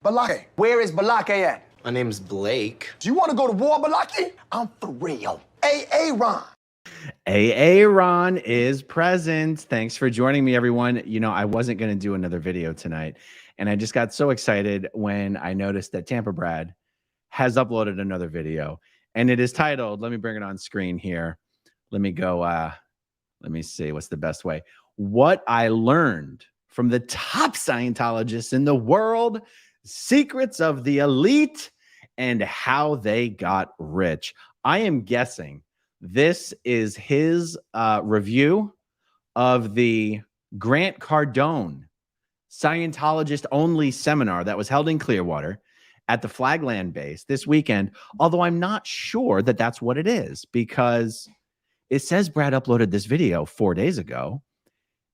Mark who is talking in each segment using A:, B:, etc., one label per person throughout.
A: Balake. Where is Balake at?
B: My name's Blake.
A: Do you want to go to war, Balake? I'm for real. Ron.
C: Ron is present. Thanks for joining me, everyone. You know, I wasn't going to do another video tonight, and I just got so excited when I noticed that Tampa Brad has uploaded another video, and it is titled, let me bring it on screen here. Let me go, let me see what's the best way. What I learned from the top Scientologists in the world, secrets of the elite, and how they got rich. I am guessing this is his review of the Grant Cardone Scientologist only seminar that was held in Clearwater at the Flagland base this weekend, although I'm not sure that that's what it is, because it says Brad uploaded this video 4 days ago,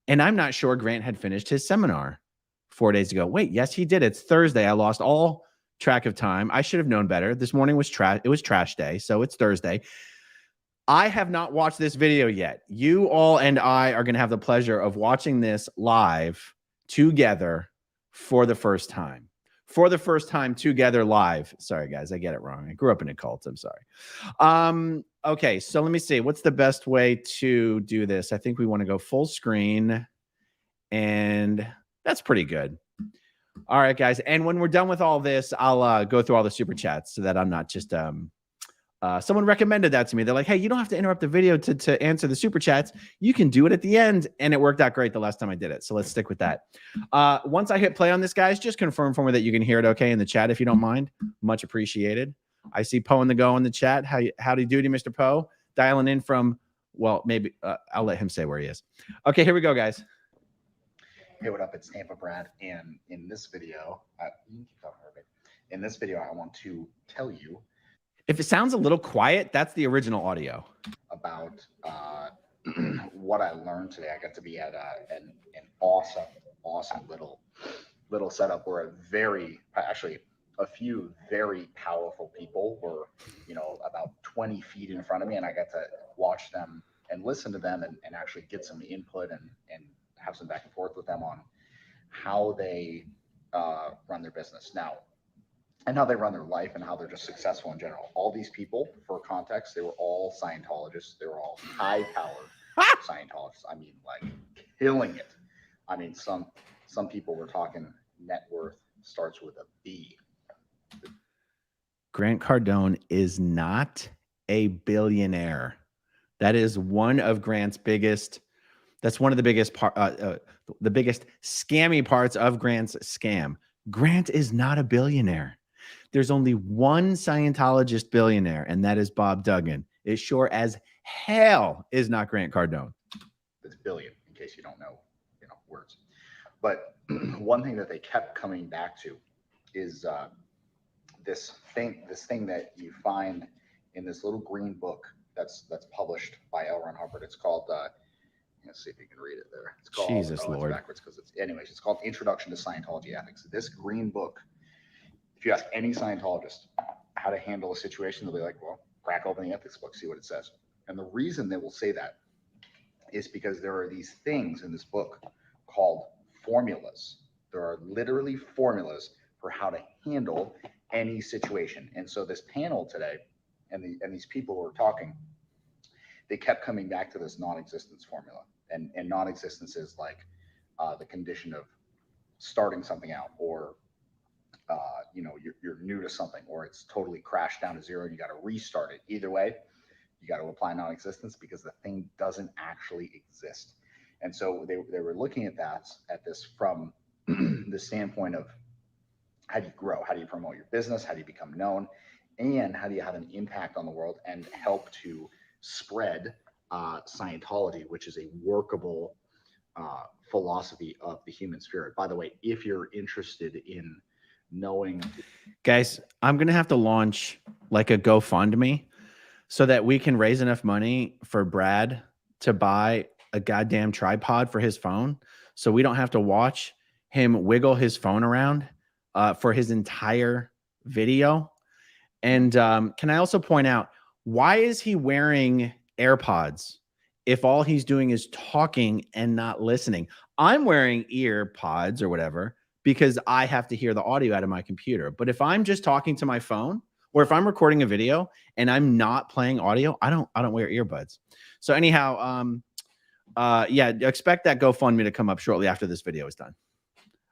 C: and I'm not sure Grant had finished his seminar 4 days ago. Wait, yes, he did. It's Thursday. I lost all track of time. I should have known better. This morning was trash. It was trash day, so it's Thursday. I have not watched this video yet. You all and I are going to have the pleasure of watching this live together for the first time. For the first time together live. Sorry, guys, I get it wrong. I grew up in a cult. I'm sorry. Okay, so let me see. What's the best way to do this? I think we want to go full screen, and that's pretty good. All right, guys. And when we're done with all this, I'll go through all the super chats so that I'm not just someone recommended that to me. They're like, hey, you don't have to interrupt the video to answer the super chats. You can do it at the end. And it worked out great the last time I did it. So let's stick with that. Once I hit play on this, guys, just confirm for me that you can hear it okay in the chat if you don't mind. Much appreciated. I see Poe in the go in the chat. Howdy doody, Mr. Poe. Dialing in from, well, maybe I'll let him say where he is. Okay, here we go, guys.
D: Hey, what up? It's Tampa Brad. And in this video, you can keep talking a bit. In this video, I want to tell you,
C: if it sounds a little quiet, that's the original audio.
D: About what I learned today. I got to be at an awesome little setup where a few very powerful people were, about 20 feet in front of me, and I got to watch them and listen to them and actually get some input and have some back and forth with them on how they run their business now. And how they run their life and how they're just successful in general. All these people, for context, they were all Scientologists. They were all high-powered Scientologists. I mean, like, killing it. I mean, some people were talking net worth starts with a B.
C: Grant Cardone is not a billionaire. That is one of Grant's biggest. That's one of the biggest the biggest scammy parts of Grant's scam. Grant is not a billionaire. There's only one Scientologist billionaire, and that is Bob Duggan. It sure as hell is not Grant Cardone.
D: It's billion, in case you don't know, words. But one thing that they kept coming back to is this thing that you find in this little green book that's published by L. Ron Hubbard. It's called. Let's see if you can read it there. It's called.
C: Jesus Lord.
D: It's backwards because it's called Introduction to Scientology Ethics. This green book. If you ask any Scientologist how to handle a situation, they'll be like, well, crack open the ethics book, see what it says. And the reason they will say that is because there are these things in this book called formulas. There are literally formulas for how to handle any situation. And so this panel today and these people who were talking, they kept coming back to this non-existence formula. And non-existence is like the condition of starting something out, or you're new to something, or it's totally crashed down to zero and you got to restart it. Either way, you got to apply non-existence because the thing doesn't actually exist. And so they were looking at this from the standpoint of how do you grow, how do you promote your business, how do you become known, and how do you have an impact on the world and help to spread Scientology, which is a workable philosophy of the human spirit. By the way, if you're interested in knowing,
C: guys, I'm gonna have to launch like a GoFundMe so that we can raise enough money for Brad to buy a goddamn tripod for his phone, so we don't have to watch him wiggle his phone around for his entire video. And can I also point out, why is he wearing AirPods if all he's doing is talking and not listening? I'm wearing ear pods or whatever, because I have to hear the audio out of my computer. But if I'm just talking to my phone, or if I'm recording a video and I'm not playing audio, I don't wear earbuds. So anyhow, yeah, expect that GoFundMe to come up shortly after this video is done.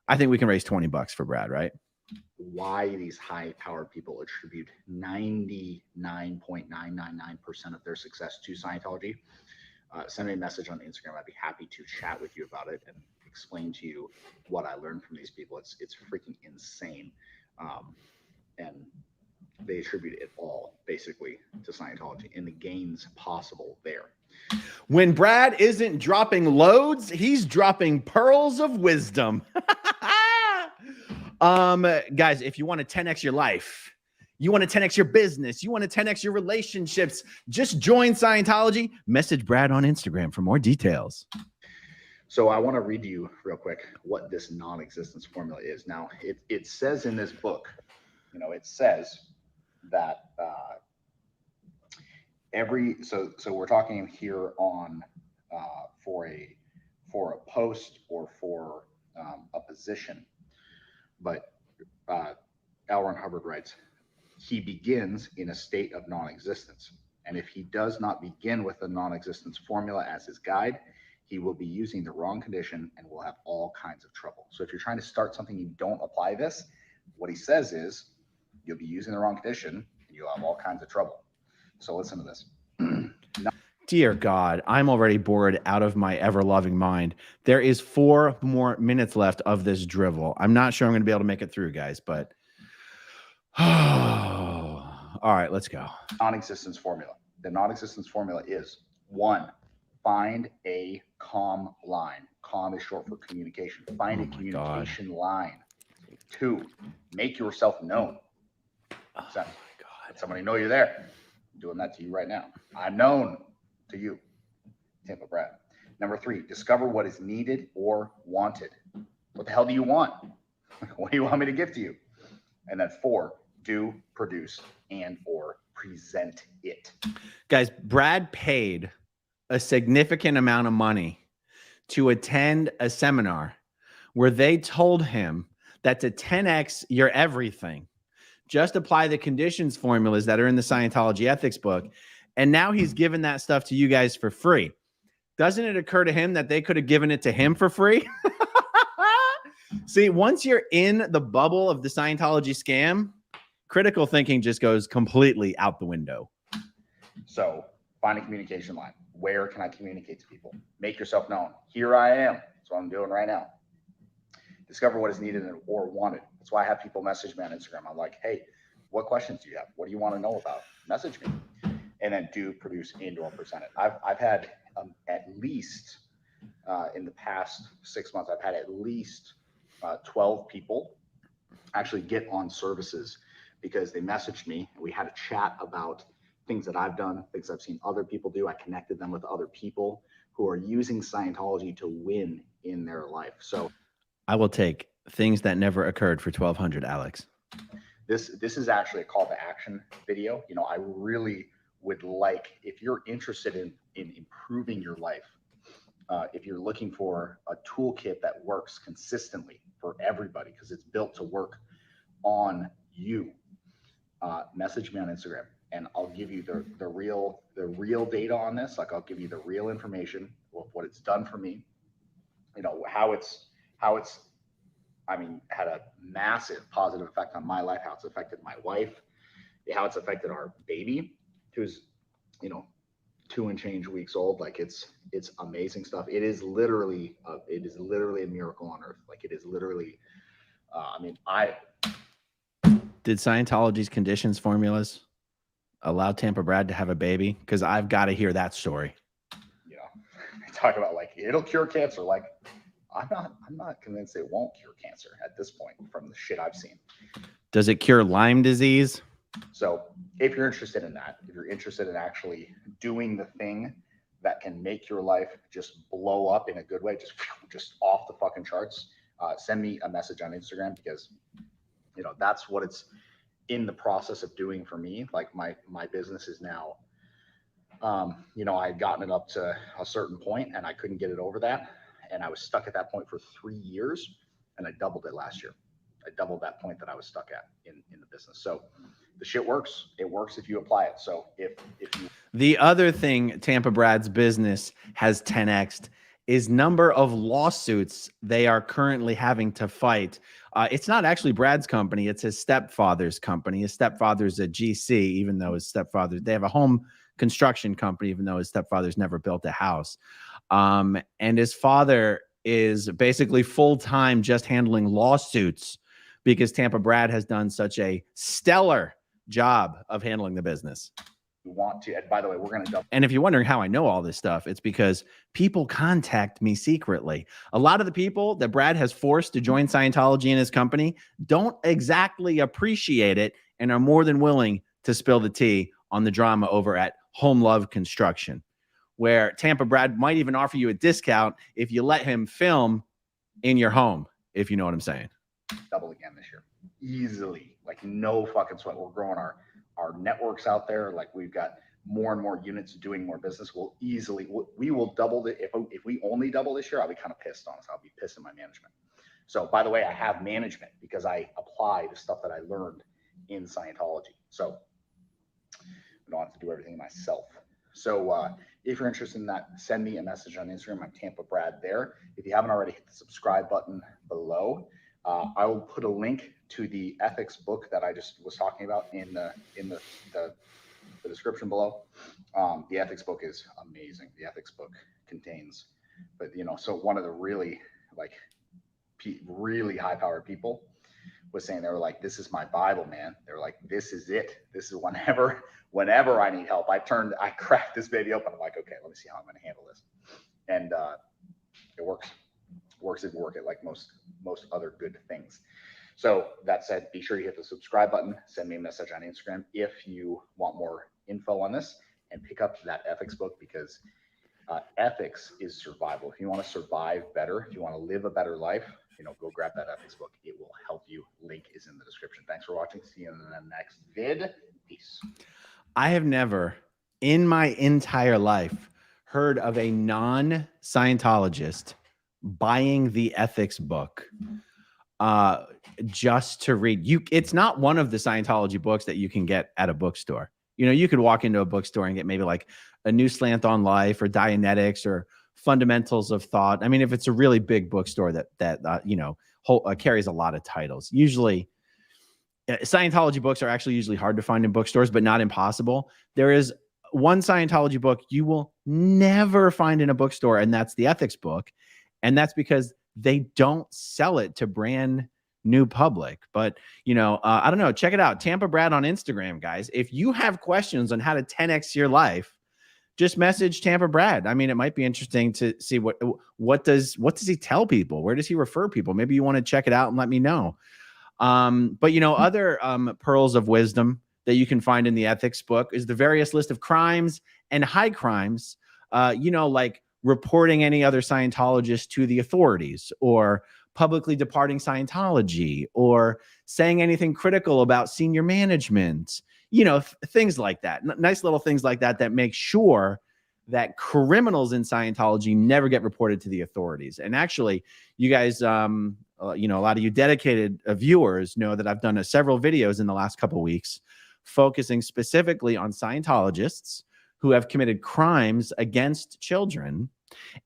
C: I think we can raise $20 for Brad, right?
D: Why these high-powered people attribute 99.999% of their success to Scientology. Send me a message on Instagram. I'd be happy to chat with you about it and explain to you what I learned from these people. It's freaking insane. And they attribute it all basically to Scientology and the gains possible there.
C: When Brad isn't dropping loads, he's dropping pearls of wisdom. Guys, if you want to 10x your life, you want to 10x your business, you want to 10x your relationships, just join Scientology. Message Brad on Instagram for more details.
D: So I want to read you real quick what this non-existence formula is. Now, it says in this book, you know, it says that so we're talking here on for a post or for a position, but L. Ron Hubbard writes, he begins in a state of non-existence, and if he does not begin with the non-existence formula as his guide, he will be using the wrong condition and will have all kinds of trouble. So if you're trying to start something, you don't apply this, what he says is you'll be using the wrong condition and you'll have all kinds of trouble. So listen to this.
C: Dear God, I'm already bored out of my ever-loving mind. There is 4 more minutes left of this drivel. I'm not sure I'm going to be able to make it through, guys, but all right, let's go.
D: Non-existence formula. The non-existence formula is 1, find a calm line. Calm is short for communication. Find a communication line. 2, make yourself known.
C: Oh my God.
D: Let somebody know you're there. I'm doing that to you right now. I'm known to you, Tampa Brad. Number 3, discover what is needed or wanted. What the hell do you want? What do you want me to give to you? And then 4, do, produce, and or present it.
C: Guys, Brad paid a significant amount of money to attend a seminar where they told him that to 10x your everything, just apply the conditions formulas that are in the Scientology ethics book. And now he's given that stuff to you guys for free. Doesn't it occur to him that they could have given it to him for free? See, once you're in the bubble of the Scientology scam, critical thinking just goes completely out the window.
D: So find a communication line. Where can I communicate to people? Make yourself known. Here I am. That's what I'm doing right now. Discover what is needed or wanted. That's why I have people message me on Instagram. I'm like, hey, what questions do you have? What do you want to know about? Message me. And then do, produce, and or present it. I've had at least in the past 6 months, I've had at least 12 people actually get on services because they messaged me. We had a chat about things that I've done, things I've seen other people do. I connected them with other people who are using Scientology to win in their life. So
C: I will take things that never occurred for 1,200, Alex.
D: This is actually a call to action video. You know, I really would like, if you're interested in improving your life, if you're looking for a toolkit that works consistently for everybody, because it's built to work on you, message me on Instagram and I'll give you the real data on this. Like I'll give you the real information of what it's done for me, you know, how it's I mean, had a massive positive effect on my life, how it's affected my wife, how it's affected our baby, who's, you know, 2 and change weeks old. Like it's amazing stuff. It is literally a miracle on earth. Like it is literally,
C: Did Scientology's conditions formulas allow Tampa Brad to have a baby? Because I've got to hear that story.
D: You know, talk about like it'll cure cancer. Like I'm not convinced it won't cure cancer at this point from the shit I've seen.
C: Does it cure Lyme disease?
D: So if you're interested in that, if you're interested in actually doing the thing that can make your life just blow up in a good way, just off the fucking charts, send me a message on Instagram, because, you know, that's what it's in the process of doing for me. Like my business is now, you know, I had gotten it up to a certain point and I couldn't get it over that. And I was stuck at that point for 3 years. and I doubled it last year. I doubled that point that I was stuck at in the business. So the shit works. It works if you apply it. So if you...
C: The other thing Tampa Brad's business has 10x'd is number of lawsuits they are currently having to fight. It's not actually Brad's company. It's his stepfather's company. His stepfather's a GC, even though his stepfather, they have a home construction company, even though his stepfather's never built a house. And his father is basically full-time just handling lawsuits because Tampa Brad has done such a stellar job of handling the business.
D: Want to, and by the way, we're going to double.
C: And if you're wondering how I know all this stuff, it's because people contact me secretly. A lot of the people that Brad has forced to join Scientology in his company don't exactly appreciate it and are more than willing to spill the tea on the drama over at Home Love Construction, where Tampa Brad might even offer you a discount if you let him film in your home, if you know what I'm saying.
D: Double again this year, easily, like no fucking sweat. We're growing our networks out there. Like we've got more and more units doing more business. We'll easily, we will double it. If we only double this year, I'll be kind of pissed on us. I'll be pissed at my management. So by the way, I have management because I apply the stuff that I learned in Scientology. So I don't have to do everything myself. So if you're interested in that, send me a message on Instagram. I'm Tampa Brad there. If you haven't already, hit the subscribe button below. I will put a link to the ethics book that I just was talking about in the description below. The ethics book is amazing. The ethics book contains, but so one of the really really high powered people was saying, they were like, this is my Bible, man. They were like, this is it. This is whenever I need help. I cracked this baby open. I'm like, okay, let me see how I'm going to handle this. And it works. Works if you work it like most other good things. So that said, be sure you hit the subscribe button, send me a message on Instagram if you want more info on this, and pick up that ethics book, because ethics is survival. If you want to survive better, if you want to live a better life, go grab that ethics book. It will help you. Link is in the description. Thanks for watching. See you in the next vid. Peace.
C: I have never in my entire life heard of a non-Scientologist buying the ethics book just to read. It's not one of the Scientology books that you can get at a bookstore. You could walk into a bookstore and get maybe like a new slant on life or Dianetics or fundamentals of thought. I mean, if it's a really big bookstore that carries a lot of titles. Usually Scientology books are actually usually hard to find in bookstores, but not impossible. There is one Scientology book you will never find in a bookstore, and that's the ethics book. And that's because they don't sell it to brand new public. But, I don't know. Check it out. Tampa Brad on Instagram, guys. If you have questions on how to 10x your life, just message Tampa Brad. I mean, it might be interesting to see what does he tell people? Where does he refer people? Maybe you want to check it out and let me know. But, other pearls of wisdom that you can find in the ethics book is the various list of crimes and high crimes, like reporting any other Scientologist to the authorities, or publicly departing Scientology, or saying anything critical about senior management, things like that. Nice little things like that make sure that criminals in Scientology never get reported to the authorities. And actually, you guys, a lot of you dedicated viewers know that I've done several videos in the last couple of weeks focusing specifically on Scientologists who have committed crimes against children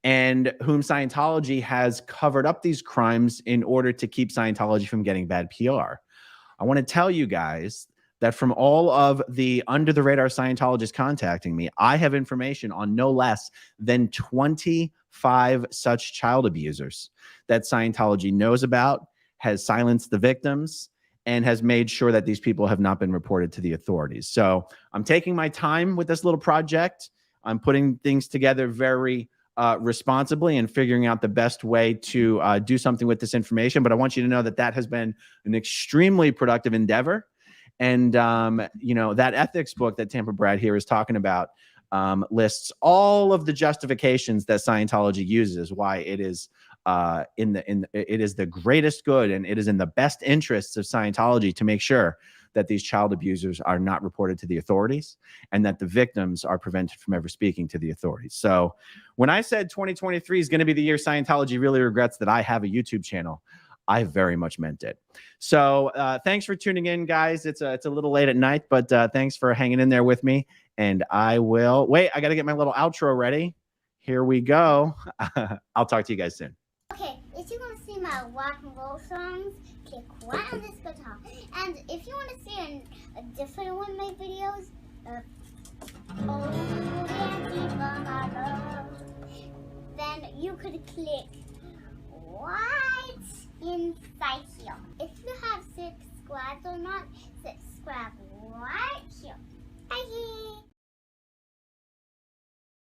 C: and whom Scientology has covered up these crimes in order to keep Scientology from getting bad PR. I want to tell you guys that from all of the under the radar Scientologists contacting me, I have information on no less than 25 such child abusers that Scientology knows about, has silenced the victims, and has made sure that these people have not been reported to the authorities. So I'm taking my time with this little project. I'm putting things together very responsibly and figuring out the best way to do something with this information. But I want you to know that has been an extremely productive endeavor. And, that ethics book that Tampa Brad here is talking about lists all of the justifications that Scientology uses, why it is it is the greatest good and it is in the best interests of Scientology to make sure that these child abusers are not reported to the authorities and that the victims are prevented from ever speaking to the authorities. So when I said 2023 is going to be the year Scientology really regrets that I have a YouTube channel, I very much meant it. So thanks for tuning in, guys. It's a little late at night, but thanks for hanging in there with me. And I will wait. I got to get my little outro ready. Here we go. I'll talk to you guys soon.
B: Okay, if you want to see my rock and roll songs, click right on this guitar. And if you want to see a different one of my videos, oh, Yankee for my love, then you could click right